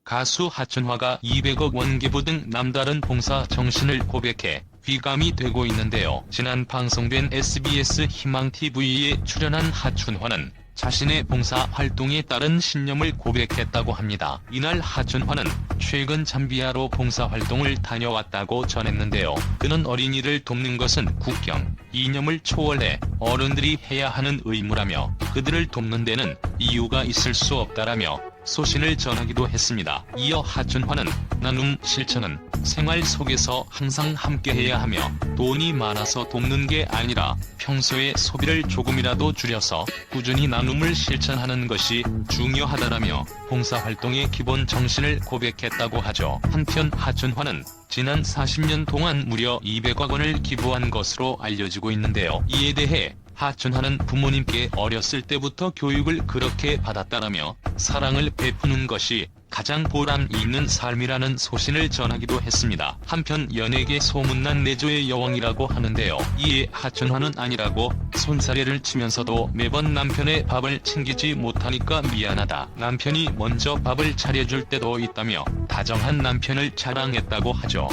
가수 하춘화가 200억 원 기부 등 남다른 봉사 정신을 고백해 귀감이 되고 있는데요. 지난 방송된 SBS 희망TV에 출연한 하춘화는 자신의 봉사 활동에 따른 신념을 고백했다고 합니다. 이날 하춘화는 최근 잠비아로 봉사활동을 다녀왔다고 전했는데요. 그는 어린이를 돕는 것은 국경, 이념을 초월해 어른들이 해야 하는 의무라며 그들을 돕는 데는 이유가 있을 수 없다라며 소신을 전하기도 했습니다. 이어 하춘화는 나눔 실천은 생활 속에서 항상 함께해야 하며 돈이 많아서 돕는 게 아니라 평소에 소비를 조금이라도 줄여서 꾸준히 나눔을 실천하는 것이 중요하다라며 봉사활동의 기본 정신을 고백했다고 하죠. 한편 하춘화는 지난 40년 동안 무려 200억 원을 기부한 것으로 알려지고 있는데요. 이에 대해 하춘화는 부모님께 어렸을 때부터 교육을 그렇게 받았다라며 사랑을 베푸는 것이 가장 보람 있는 삶이라는 소신을 전하기도 했습니다. 한편 연예계 소문난 내조의 여왕이라고 하는데요. 이에 하춘화는 아니라고 손사래를 치면서도 매번 남편의 밥을 챙기지 못하니까 미안하다. 남편이 먼저 밥을 차려줄 때도 있다며 다정한 남편을 자랑했다고 하죠.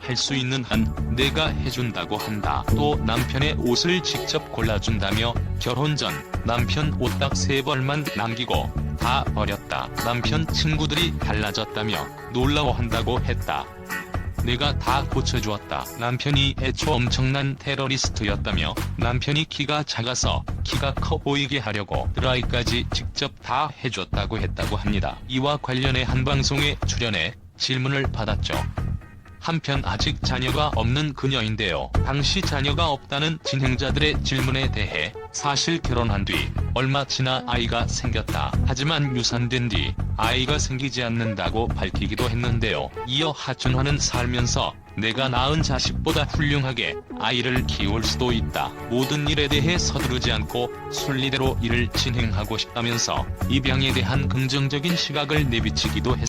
할 수 있는 한 내가 해준다고 한다. 또 남편의 옷을 직접 골라준다며 결혼 전 남편 옷 딱 3벌만 남기고 다 버렸다. 남편 친구들이 달라졌다며 놀라워한다고 했다. 내가 다 고쳐주었다. 남편이 애초 엄청난 테러리스트였다며 남편이 키가 작아서 키가 커 보이게 하려고 드라이까지 직접 다 해줬다고 했다고 합니다. 이와 관련해 한 방송에 출연해 질문을 받았죠. 한편 아직 자녀가 없는 그녀인데요. 당시 자녀가 없다는 진행자들의 질문에 대해 사실 결혼한 뒤 얼마 지나 아이가 생겼다. 하지만 유산된 뒤 아이가 생기지 않는다고 밝히기도 했는데요. 이어 하춘화는 살면서 내가 낳은 자식보다 훌륭하게 아이를 키울 수도 있다. 모든 일에 대해 서두르지 않고 순리대로 일을 진행하고 싶다면서 입양에 대한 긍정적인 시각을 내비치기도 했습니다.